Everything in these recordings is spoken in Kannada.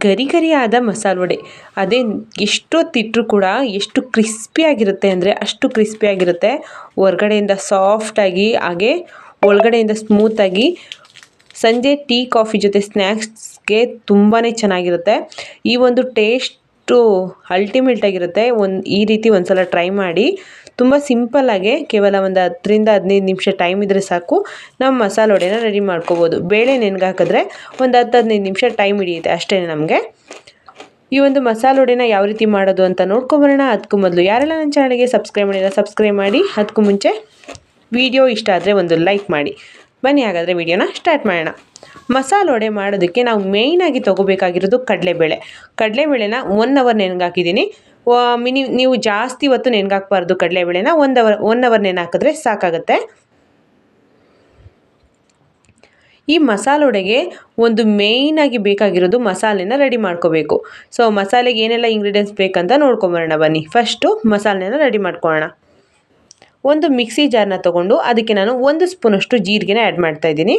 ಗರಿ ಗರಿಯಾದ ಮಸಾಲೆ ವಡೆ. ಅದೇ ಎಷ್ಟೊತ್ತಿಟ್ಟರೂ ಕೂಡ ಎಷ್ಟು ಕ್ರಿಸ್ಪಿಯಾಗಿರುತ್ತೆ ಅಂದರೆ ಅಷ್ಟು ಕ್ರಿಸ್ಪಿಯಾಗಿರುತ್ತೆ. ಹೊರಗಡೆಯಿಂದ ಸಾಫ್ಟಾಗಿ ಹಾಗೆ ಒಳಗಡೆಯಿಂದ ಸ್ಮೂತಾಗಿ. ಸಂಜೆ ಟೀ ಕಾಫಿ ಜೊತೆ ಸ್ನ್ಯಾಕ್ಸ್ಗೆ ತುಂಬಾ ಚೆನ್ನಾಗಿರುತ್ತೆ. ಈ ಒಂದು ಟೇಸ್ಟು ಅಲ್ಟಿಮೇಟ್ ಆಗಿರುತ್ತೆ. ಈ ರೀತಿ ಒಂದ್ಸಲ ಟ್ರೈ ಮಾಡಿ. ತುಂಬ ಸಿಂಪಲ್ಲಾಗೆ ಕೇವಲ ಒಂದು 10ರಿಂದ 15 ನಿಮಿಷ ಟೈಮ್ ಇದ್ದರೆ ಸಾಕು, ನಾವು ಮಸಾಲೆ ವಡೆನ ರೆಡಿ ಮಾಡ್ಕೋಬೋದು. ಬೇಳೆ ನೆನೆಗಾಕಿದ್ರೆ ಒಂದು 10-15 ನಿಮಿಷ ಟೈಮ್ ಹಿಡಿಯುತ್ತೆ ಅಷ್ಟೇ ನಮಗೆ. ಈ ಒಂದು ಮಸಾಲೆ ವಡೆನ ಯಾವ ರೀತಿ ಮಾಡೋದು ಅಂತ ನೋಡ್ಕೊಬರೋಣ. ಅದಕ್ಕೂ ಮೊದಲು ಯಾರೆಲ್ಲ ನನ್ನ ಚಾನಲ್ಗೆ ಸಬ್ಸ್ಕ್ರೈಬ್ ಮಾಡಿಲ್ಲ ಸಬ್ಸ್ಕ್ರೈಬ್ ಮಾಡಿ. ಅದಕ್ಕೂ ಮುಂಚೆ ವಿಡಿಯೋ ಇಷ್ಟ ಆದರೆ ಒಂದು ಲೈಕ್ ಮಾಡಿ. ಬನ್ನಿ ಹಾಗಾದರೆ ವಿಡಿಯೋನ ಸ್ಟಾರ್ಟ್ ಮಾಡೋಣ. ಮಸಾಲೆ ವಡೆ ಮಾಡೋದಕ್ಕೆ ನಾವು ಮೇಯ್ನಾಗಿ ತೊಗೋಬೇಕಾಗಿರೋದು ಕಡಲೆಬೇಳೆ. ಕಡಲೆಬೇಳೆನ 1 ಅವರ್ ನೆನೆಗಾಕಿದ್ದೀನಿ. ನೀವು ಜಾಸ್ತಿ ಹೊತ್ತು ನೆನೆಗಾಕಬಾರ್ದು. ಕಡಲೆಬೇಳೆನ 1 ಅವರ್ ನೆನೆಹಾಕಿದ್ರೆ ಸಾಕಾಗುತ್ತೆ. ಈ ಮಸಾಲೆ ವಡೆಗೆ ಒಂದು ಮೇಯ್ನಾಗಿ ಬೇಕಾಗಿರೋದು ಮಸಾಲೆನ ರೆಡಿ ಮಾಡ್ಕೋಬೇಕು. ಸೊ ಮಸಾಲೆಗೆ ಏನೆಲ್ಲ ಇಂಗ್ರೀಡಿಯೆಂಟ್ಸ್ ಬೇಕಂತ ನೋಡ್ಕೊಂಬರೋಣ ಬನ್ನಿ. ಫಸ್ಟು ಮಸಾಲೆನ ರೆಡಿ ಮಾಡ್ಕೊಳ್ಳೋಣ. ಒಂದು ಮಿಕ್ಸಿ ಜಾರ್ನ ತೊಗೊಂಡು ಅದಕ್ಕೆ ನಾನು 1 ಸ್ಪೂನಷ್ಟು ಜೀರಿಗೆನ ಆ್ಯಡ್ ಮಾಡ್ತಾಯಿದ್ದೀನಿ.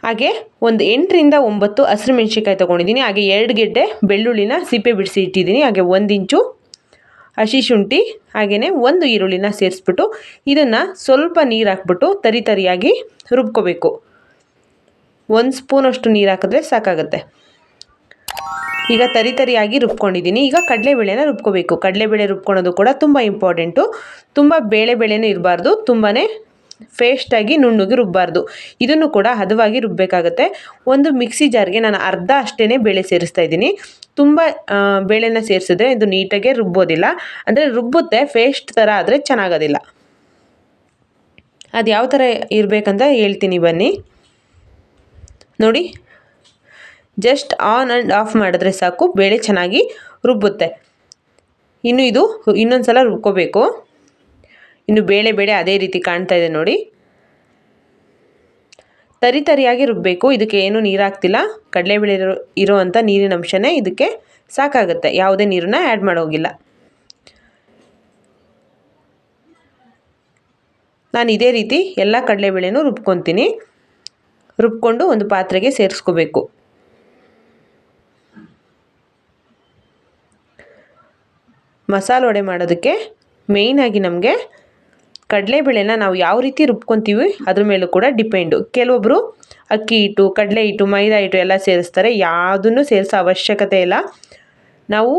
ಹಾಗೆ ಒಂದು 8ರಿಂದ 9 ಹಸಿರು ಮೆಣಸಿನ್ಕಾಯಿ ತೊಗೊಂಡಿದ್ದೀನಿ. ಹಾಗೆ 2 ಗೆಡ್ಡೆ ಬೆಳ್ಳುಳ್ಳಿನ ಸಿಪ್ಪೆ ಬಿಡಿಸಿ ಇಟ್ಟಿದ್ದೀನಿ. ಹಾಗೆ 1 ಇಂಚು ಹಸಿ ಶುಂಠಿ, ಹಾಗೆಯೇ 1 ಈರುಳ್ಳಿನ ಸೇರಿಸ್ಬಿಟ್ಟು ಇದನ್ನು ಸ್ವಲ್ಪ ನೀರು ಹಾಕ್ಬಿಟ್ಟು ತರಿಯಾಗಿ ರುಬ್ಕೋಬೇಕು. 1 ಸ್ಪೂನಷ್ಟು ನೀರು ಹಾಕಿದ್ರೆ ಸಾಕಾಗುತ್ತೆ. ಈಗ ತರಿಯಾಗಿ ರುಬ್ಕೊಂಡಿದ್ದೀನಿ. ಈಗ ಕಡಲೆಬೇಳೆನ ರುಬ್ಕೋಬೇಕು. ಕಡಲೆಬೇಳೆ ರುಬ್ಕೊಳೋದು ಕೂಡ ತುಂಬ ಇಂಪಾರ್ಟೆಂಟು. ತುಂಬ ಬೇಳೆನೂ ಇರಬಾರ್ದು, ತುಂಬಾ ಫೇಸ್ಟಾಗಿ ನುಣ್ಣಗೆ ರುಬ್ಬಾರ್ದು. ಇದನ್ನು ಕೂಡ ಹದವಾಗಿ ರುಬ್ಬಬೇಕಾಗತ್ತೆ. ಒಂದು ಮಿಕ್ಸಿ ಜಾರ್ಗೆ ನಾನು ಅರ್ಧ ಅಷ್ಟೇ ಬೇಳೆ ಸೇರಿಸ್ತಾ ಇದ್ದೀನಿ. ತುಂಬ ಬೇಳೆನ ಸೇರಿಸಿದ್ರೆ ಇದು ನೀಟಾಗೆ ರುಬ್ಬೋದಿಲ್ಲ. ಅಂದರೆ ರುಬ್ಬುತ್ತೆ, ಫೇಸ್ಟ್ ಥರ ಆದರೆ ಚೆನ್ನಾಗೋದಿಲ್ಲ. ಅದು ಯಾವ ಥರ ಇರಬೇಕಂತ ಹೇಳ್ತೀನಿ ಬನ್ನಿ. ನೋಡಿ, ಜಸ್ಟ್ ಆನ್ ಆ್ಯಂಡ್ ಆಫ್ ಮಾಡಿದ್ರೆ ಸಾಕು, ಬೇಳೆ ಚೆನ್ನಾಗಿ ರುಬ್ಬುತ್ತೆ. ಇನ್ನು ಇದು ಇನ್ನೊಂದು ಸಲ ರುಬ್ಕೋಬೇಕು. ಇನ್ನು ಬೇಳೆ ಅದೇ ರೀತಿ ಕಾಣ್ತಾ ಇದೆ ನೋಡಿ. ತರಿಯಾಗಿ ರುಬ್ಬಬೇಕು. ಇದಕ್ಕೆ ಏನು ನೀರು ಹಾಕ್ತಿಲ್ಲ. ಕಡಲೆಬೇಳೆ ಇರೋವಂಥ ನೀರಿನ ಅಂಶನೇ ಇದಕ್ಕೆ ಸಾಕಾಗುತ್ತೆ. ಯಾವುದೇ ನೀರನ್ನ ಆ್ಯಡ್ ಮಾಡೋಗಿಲ್ಲ. ನಾನು ಇದೇ ರೀತಿ ಎಲ್ಲ ಕಡಲೆಬೇಳೆನೂ ರುಬ್ಕೊತೀನಿ. ರುಬ್ಕೊಂಡು ಒಂದು ಪಾತ್ರೆಗೆ ಸೇರಿಸ್ಕೋಬೇಕು. ಮಸಾಲೆ ವಡೆ ಮಾಡೋದಕ್ಕೆ ಮೇಯ್ನಾಗಿ ನಮಗೆ ಕಡಲೆಬೇಳೆನ ನಾವು ಯಾವ ರೀತಿ ರುಬ್ಕೊತೀವಿ ಅದ್ರ ಮೇಲೂ ಕೂಡ ಡಿಪೆಂಡು. ಕೆಲವೊಬ್ಬರು ಅಕ್ಕಿ ಹಿಟ್ಟು, ಕಡಲೆ ಹಿಟ್ಟು, ಮೈದಾ ಹಿಟ್ಟು ಎಲ್ಲ ಸೇರಿಸ್ತಾರೆ. ಯಾವುದನ್ನು ಸೇರಿಸೋ ಅವಶ್ಯಕತೆ ಇಲ್ಲ. ನಾವು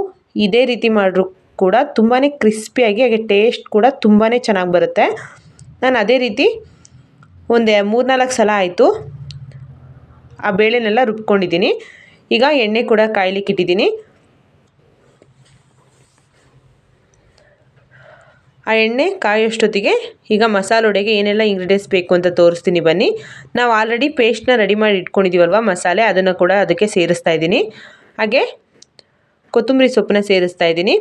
ಇದೇ ರೀತಿ ಮಾಡಿದ್ರು ಕೂಡ ತುಂಬಾ ಕ್ರಿಸ್ಪಿಯಾಗಿ ಹಾಗೆ ಟೇಸ್ಟ್ ಕೂಡ ತುಂಬಾ ಚೆನ್ನಾಗಿ ಬರುತ್ತೆ. ನಾನು ಅದೇ ರೀತಿ ಒಂದು 3-4 ಸಲ ಆಯಿತು ಆ ಬೇಳೆನೆಲ್ಲ ರುಬ್ಕೊಂಡಿದ್ದೀನಿ. ಈಗ ಎಣ್ಣೆ ಕೂಡ ಕಾಯ್ಲಿಕ್ಕೆ ಇಟ್ಟಿದ್ದೀನಿ. ಆ ಎಣ್ಣೆ ಕಾಯೋಷ್ಟೊತ್ತಿಗೆ ಈಗ ಮಸಾಲೆ ವಡೆಗೆ ಏನೆಲ್ಲ ಇಂಗ್ರೀಡಿಯೆಂಟ್ಸ್ ಬೇಕು ಅಂತ ತೋರಿಸ್ತೀನಿ ಬನ್ನಿ. ನಾವು ಆಲ್ರೆಡಿ ಪೇಸ್ಟ್ನ ರೆಡಿ ಮಾಡಿ ಇಟ್ಕೊಂಡಿದ್ದೀವಲ್ವ ಮಸಾಲೆ, ಅದನ್ನು ಕೂಡ ಅದಕ್ಕೆ ಸೇರಿಸ್ತಾ ಇದ್ದೀನಿ. ಹಾಗೆ ಕೊತ್ತಂಬರಿ ಸೊಪ್ಪನ್ನ ಸೇರಿಸ್ತಾ ಇದ್ದೀನಿ.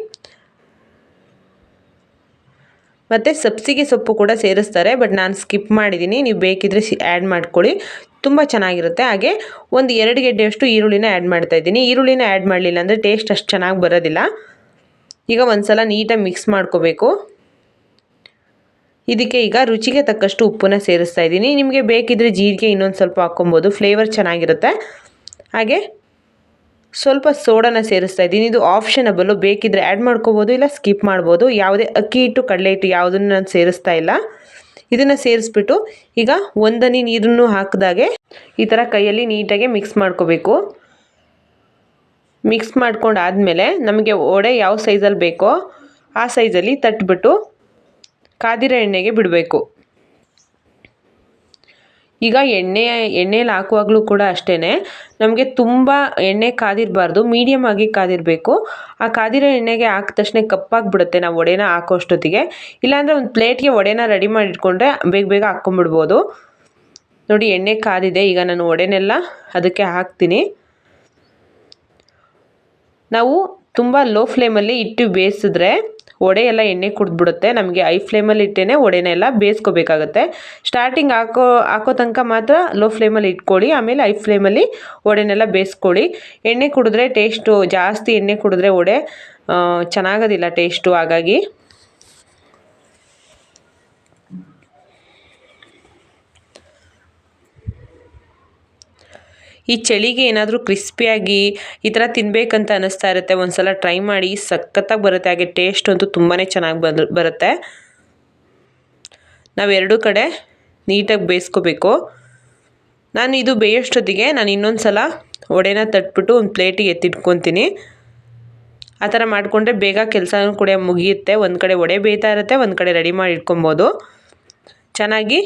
ಮತ್ತು ಸಬ್ಸಿಗೆ ಸೊಪ್ಪು ಕೂಡ ಸೇರಿಸ್ತಾರೆ, ಬಟ್ ನಾನು ಸ್ಕಿಪ್ ಮಾಡಿದ್ದೀನಿ. ನೀವು ಬೇಕಿದ್ರೆ ಆ್ಯಡ್ ಮಾಡ್ಕೊಳ್ಳಿ, ತುಂಬ ಚೆನ್ನಾಗಿರುತ್ತೆ. ಹಾಗೆ ಒಂದು 2 ಗೆಡ್ಡೆಯಷ್ಟು ಈರುಳ್ಳಿನ ಆ್ಯಡ್ ಮಾಡ್ತಾಯಿದ್ದೀನಿ. ಈರುಳ್ಳಿನ ಆ್ಯಡ್ ಮಾಡಲಿಲ್ಲ ಅಂದರೆ ಟೇಸ್ಟ್ ಅಷ್ಟು ಚೆನ್ನಾಗಿ ಬರೋದಿಲ್ಲ. ಈಗ ಒಂದು ಸಲ ನೀಟಾಗಿ ಮಿಕ್ಸ್ ಮಾಡ್ಕೋಬೇಕು. ಇದಕ್ಕೆ ಈಗ ರುಚಿಗೆ ತಕ್ಕಷ್ಟು ಉಪ್ಪನ್ನ ಸೇರಿಸ್ತಾ ಇದ್ದೀನಿ. ನಿಮಗೆ ಬೇಕಿದ್ದರೆ ಜೀರಿಗೆ ಇನ್ನೊಂದು ಸ್ವಲ್ಪ ಹಾಕ್ಕೊಬೋದು, ಫ್ಲೇವರ್ ಚೆನ್ನಾಗಿರುತ್ತೆ. ಹಾಗೆ ಸ್ವಲ್ಪ ಸೋಡಾನ ಸೇರಿಸ್ತಾ ಇದ್ದೀನಿ. ಇದು ಆಪ್ಷನಬಲ್ಲು, ಬೇಕಿದ್ದರೆ ಆ್ಯಡ್ ಮಾಡ್ಕೋಬೋದು, ಇಲ್ಲ ಸ್ಕಿಪ್ ಮಾಡ್ಬೋದು. ಯಾವುದೇ ಅಕ್ಕಿ ಹಿಟ್ಟು, ಕಡಲೆ ಹಿಟ್ಟು ಯಾವುದನ್ನು ನಾನು ಸೇರಿಸ್ತಾ ಇಲ್ಲ. ಇದನ್ನು ಸೇರಿಸ್ಬಿಟ್ಟು ಈಗ 1 ಹನಿ ನೀರನ್ನು ಹಾಕಿದಾಗೆ ಈ ಥರ ಕೈಯಲ್ಲಿ ನೀಟಾಗಿ ಮಿಕ್ಸ್ ಮಾಡ್ಕೋಬೇಕು. ಮಿಕ್ಸ್ ಮಾಡ್ಕೊಂಡಾದಮೇಲೆ ನಮಗೆ ವಡೆ ಯಾವ ಸೈಜಲ್ಲಿ ಬೇಕೋ ಆ ಸೈಜಲ್ಲಿ ತಟ್ಬಿಟ್ಟು ಕಾದಿರೋ ಎಣ್ಣೆಗೆ ಬಿಡಬೇಕು. ಈಗ ಎಣ್ಣೆಯಲ್ಲಿ ಹಾಕುವಾಗಲೂ ಕೂಡ ಅಷ್ಟೇ, ನಮಗೆ ತುಂಬ ಎಣ್ಣೆ ಕಾದಿರಬಾರ್ದು, ಮೀಡಿಯಮ್ ಆಗಿ ಕಾದಿರಬೇಕು. ಆ ಕಾದಿರೋ ಎಣ್ಣೆಗೆ ಹಾಕಿದ ತಕ್ಷಣ ಕಪ್ಪಾಗಿಬಿಡುತ್ತೆ ನಾವು ವಡೆನ ಹಾಕೋಷ್ಟೊತ್ತಿಗೆ. ಇಲ್ಲಾಂದರೆ ಒಂದು ಪ್ಲೇಟ್ಗೆ ವಡೆನ ರೆಡಿ ಮಾಡಿ ಇಟ್ಕೊಂಡ್ರೆ ಬೇಗ ಹಾಕ್ಕೊಂಬಿಡ್ಬೋದು. ನೋಡಿ, ಎಣ್ಣೆ ಕಾದಿದೆ. ಈಗ ನಾನು ವಡೆನೆಲ್ಲ ಅದಕ್ಕೆ ಹಾಕ್ತೀನಿ. ನಾವು ತುಂಬ ಲೋ ಫ್ಲೇಮಲ್ಲಿ ಇಟ್ಟು ಬೇಯಿಸಿದ್ರೆ ವಡೆ ಎಲ್ಲ ಎಣ್ಣೆ ಕುಡಿದ್ಬಿಡುತ್ತೆ. ನಮಗೆ ಹೈ ಫ್ಲೇಮಲ್ಲಿ ಇಟ್ಟೇ ವಡೆನೆಲ್ಲ ಬೇಯಿಸ್ಕೋಬೇಕಾಗತ್ತೆ. ಸ್ಟಾರ್ಟಿಂಗ್ ಹಾಕೋ ತನಕ ಮಾತ್ರ ಲೋ ಫ್ಲೇಮಲ್ಲಿ ಇಟ್ಕೊಳ್ಳಿ, ಆಮೇಲೆ ಹೈ ಫ್ಲೇಮಲ್ಲಿ ವಡೆನೆಲ್ಲ ಬೇಯಿಸ್ಕೊಳ್ಳಿ. ಎಣ್ಣೆ ಕುಡಿದ್ರೆ ಟೇಸ್ಟು ಜಾಸ್ತಿ, ಎಣ್ಣೆ ಕುಡಿದ್ರೆ ವಡೆ ಚೆನ್ನಾಗೋದಿಲ್ಲ ಟೇಸ್ಟು. ಹಾಗಾಗಿ ಈ ಚಳಿಗೆ ಏನಾದರೂ ಕ್ರಿಸ್ಪಿಯಾಗಿ ಈ ಥರ ತಿನ್ನಬೇಕಂತ ಅನ್ನಿಸ್ತಾ ಇರುತ್ತೆ. ಒಂದು ಸಲ ಟ್ರೈ ಮಾಡಿ, ಸಖತ್ತಾಗಿ ಬರುತ್ತೆ. ಹಾಗೆ ಟೇಸ್ಟ್ ಅಂತೂ ತುಂಬಾ ಚೆನ್ನಾಗಿ ಬರುತ್ತೆ. ನಾವು ಎರಡೂ ಕಡೆ ನೀಟಾಗಿ ಬೇಯಿಸ್ಕೋಬೇಕು. ನಾನು ಇದು ಬೇಯೋಷ್ಟೊತ್ತಿಗೆ ನಾನು ಇನ್ನೊಂದು ಸಲ ವಡೆನ ತಟ್ಬಿಟ್ಟು ಒಂದು ಪ್ಲೇಟಿಗೆ ಎತ್ತಿಟ್ಕೊತೀನಿ. ಆ ಥರ ಮಾಡಿಕೊಂಡ್ರೆ ಬೇಗ ಕೆಲಸನೂ ಕೂಡ ಮುಗಿಯುತ್ತೆ. ಒಂದು ಕಡೆ ವಡೆ ಬೇಯ್ತಾ ಇರುತ್ತೆ, ಒಂದು ಕಡೆ ರೆಡಿ ಮಾಡಿ ಇಟ್ಕೊಬೋದು. ಚೆನ್ನಾಗಿ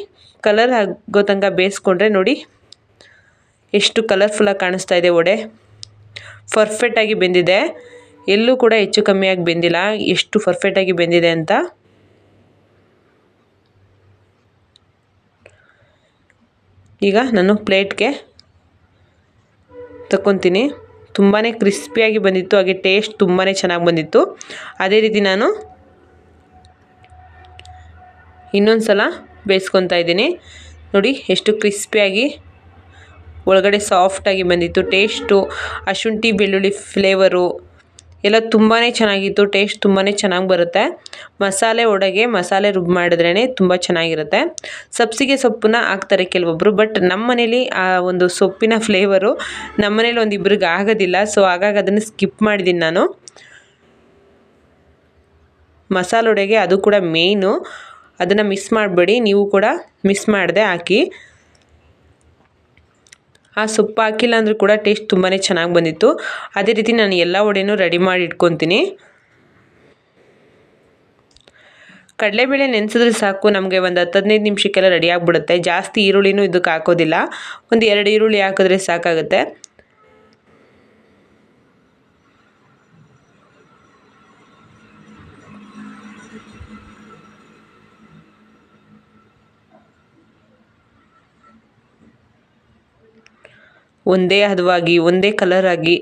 ಕಲರ್ ಆಗೋ ತನಕ ಬೇಯಿಸ್ಕೊಂಡ್ರೆ ನೋಡಿ ಎಷ್ಟು ಕಲರ್ಫುಲ್ಲಾಗಿ ಕಾಣಿಸ್ತಾ ಇದೆ. ವಡೆ ಪರ್ಫೆಕ್ಟಾಗಿ ಬೆಂದಿದೆ, ಎಲ್ಲೂ ಕೂಡ ಹೆಚ್ಚು ಕಮ್ಮಿಯಾಗಿ ಬೆಂದಿಲ್ಲ. ಎಷ್ಟು ಪರ್ಫೆಕ್ಟಾಗಿ ಬೆಂದಿದೆ ಅಂತ. ಈಗ ನಾನು ಪ್ಲೇಟ್ಗೆ ತಗೊತೀನಿ. ತುಂಬಾ ಕ್ರಿಸ್ಪಿಯಾಗಿ ಬಂದಿತ್ತು, ಹಾಗೆ ಟೇಸ್ಟ್ ತುಂಬಾ ಚೆನ್ನಾಗಿ ಬಂದಿತ್ತು. ಅದೇ ರೀತಿ ನಾನು ಇನ್ನೊಂದು ಸಲ ಬೇಯಿಸ್ಕೊತಾ ಇದ್ದೀನಿ. ನೋಡಿ ಎಷ್ಟು ಕ್ರಿಸ್ಪಿಯಾಗಿ ಒಳಗಡೆ ಸಾಫ್ಟಾಗಿ ಬಂದಿತ್ತು. ಟೇಸ್ಟು ಆ ಶುಂಠಿ ಬೆಳ್ಳುಳ್ಳಿ ಫ್ಲೇವರು ಎಲ್ಲ ತುಂಬಾ ಚೆನ್ನಾಗಿತ್ತು. ಟೇಸ್ಟ್ ತುಂಬಾ ಚೆನ್ನಾಗಿ ಬರುತ್ತೆ. ಮಸಾಲೆ ವಡೆಗೆ ಮಸಾಲೆ ರುಬ್ಬಿ ಮಾಡಿದ್ರೇ ತುಂಬ ಚೆನ್ನಾಗಿರುತ್ತೆ. ಸಬ್ಸಿಗೆ ಸೊಪ್ಪನ್ನ ಹಾಕ್ತಾರೆ ಕೆಲವೊಬ್ಬರು, ಬಟ್ ನಮ್ಮ ಮನೇಲಿ ಆ ಒಂದು ಸೊಪ್ಪಿನ ಫ್ಲೇವರು ನಮ್ಮ ಮನೇಲಿ ಒಂದಿಬ್ರಿಗೆ ಆಗೋದಿಲ್ಲ. ಸೊ ಹಾಗಾಗಿ ಅದನ್ನು ಸ್ಕಿಪ್ ಮಾಡಿದ್ದೀನಿ ನಾನು. ಮಸಾಲೆ ವಡೆಗೆ ಅದು ಕೂಡ ಮೇಯ್ನು, ಅದನ್ನು ಮಿಸ್ ಮಾಡಬೇಡಿ. ನೀವು ಕೂಡ ಮಿಸ್ ಮಾಡದೆ ಹಾಕಿ. ಆ ಸೊಪ್ಪು ಹಾಕಿಲ್ಲ ಅಂದರೂ ಕೂಡ ಟೇಸ್ಟ್ ತುಂಬಾ ಚೆನ್ನಾಗಿ ಬಂದಿತ್ತು. ಅದೇ ರೀತಿ ನಾನು ಎಲ್ಲ ವಡೆನೂ ರೆಡಿ ಮಾಡಿ ಇಟ್ಕೊತೀನಿ. ಕಡಲೆಬೇಳೆ ನೆನೆಸಿದ್ರೆ ಸಾಕು, ನಮಗೆ ಒಂದು 10-15 ನಿಮಿಷಕ್ಕೆಲ್ಲ ರೆಡಿ ಆಗಿಬಿಡುತ್ತೆ. ಜಾಸ್ತಿ ಈರುಳ್ಳಿನೂ ಇದಕ್ಕೆ ಹಾಕೋದಿಲ್ಲ, ಒಂದು 2 ಈರುಳ್ಳಿ ಹಾಕಿದ್ರೆ ಸಾಕಾಗುತ್ತೆ. ಒಂದೇ ಹದವಾಗಿ ಒಂದೇ ಕಲರ್ ಆಗಿ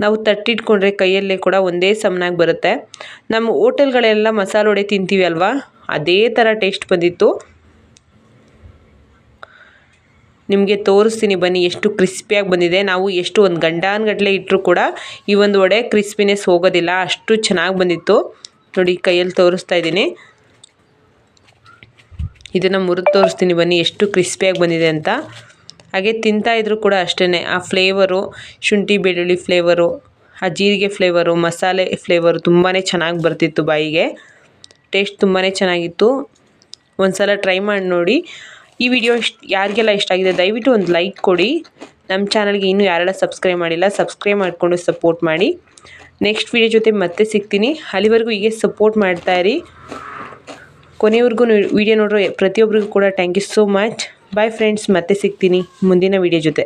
ನಾವು ತಟ್ಟಿಟ್ಕೊಂಡ್ರೆ ಕೈಯಲ್ಲೇ ಕೂಡ ಒಂದೇ ಸಮನಾಗಿ ಬರುತ್ತೆ. ನಮ್ಮ ಹೋಟೆಲ್ಗಳೆಲ್ಲ ಮಸಾಲೆ ವಡೆ ತಿಂತೀವಿ ಅಲ್ವಾ, ಅದೇ ಥರ ಟೇಸ್ಟ್ ಬಂದಿತ್ತು. ನಿಮಗೆ ತೋರಿಸ್ತೀನಿ ಬನ್ನಿ ಎಷ್ಟು ಕ್ರಿಸ್ಪಿಯಾಗಿ ಬಂದಿದೆ. ನಾವು ಎಷ್ಟು ಒಂದು ಗಂಟೆ ಇಟ್ಟರೂ ಕೂಡ ಈ ಒಂದು ವಡೆ ಕ್ರಿಸ್ಪಿನೆಸ್ ಹೋಗೋದಿಲ್ಲ, ಅಷ್ಟು ಚೆನ್ನಾಗಿ ಬಂದಿತ್ತು. ನೋಡಿ ಕೈಯಲ್ಲಿ ತೋರಿಸ್ತಾ ಇದ್ದೀನಿ. ಇದನ್ನು ಮುರಿದು ತೋರಿಸ್ತೀನಿ ಬನ್ನಿ ಎಷ್ಟು ಕ್ರಿಸ್ಪಿಯಾಗಿ ಬಂದಿದೆ ಅಂತ. ಹಾಗೆ ತಿಂತಾಯಿದ್ರು ಕೂಡ ಅಷ್ಟೇ, ಆ ಫ್ಲೇವರು, ಶುಂಠಿ ಬೆಳ್ಳುಳ್ಳಿ ಫ್ಲೇವರು, ಆ ಜೀರಿಗೆ ಫ್ಲೇವರು, ಮಸಾಲೆ ಫ್ಲೇವರು ತುಂಬಾ ಚೆನ್ನಾಗಿ ಬರ್ತಿತ್ತು ಬಾಯಿಗೆ. ಟೇಸ್ಟ್ ತುಂಬಾ ಚೆನ್ನಾಗಿತ್ತು. ಒಂದು ಸಲ ಟ್ರೈ ಮಾಡಿ ನೋಡಿ. ಈ ವಿಡಿಯೋ ಯಾರಿಗೆಲ್ಲ ಇಷ್ಟ ಆಗಿದೆ ದಯವಿಟ್ಟು ಒಂದು ಲೈಕ್ ಕೊಡಿ. ನಮ್ಮ ಚಾನಲ್ಗೆ ಇನ್ನೂ ಯಾರೆಲ್ಲ ಸಬ್ಸ್ಕ್ರೈಬ್ ಮಾಡಿಲ್ಲ ಸಬ್ಸ್ಕ್ರೈಬ್ ಮಾಡಿಕೊಂಡು ಸಪೋರ್ಟ್ ಮಾಡಿ. ನೆಕ್ಸ್ಟ್ ವಿಡಿಯೋ ಜೊತೆ ಮತ್ತೆ ಸಿಗ್ತೀನಿ. ಅಲ್ಲಿವರೆಗೂ ಹೀಗೆ ಸಪೋರ್ಟ್ ಮಾಡ್ತಾಯಿರಿ. ಕೊನೆವರೆಗೂ ವಿಡಿಯೋ ನೋಡೋ ಪ್ರತಿಯೊಬ್ಬರಿಗೂ ಕೂಡ thank you so much. Bye friends, ಮತ್ತೆ ಸಿಗ್ತೀನಿ ಮುಂದಿನ ವಿಡಿಯೋ ಜೊತೆ.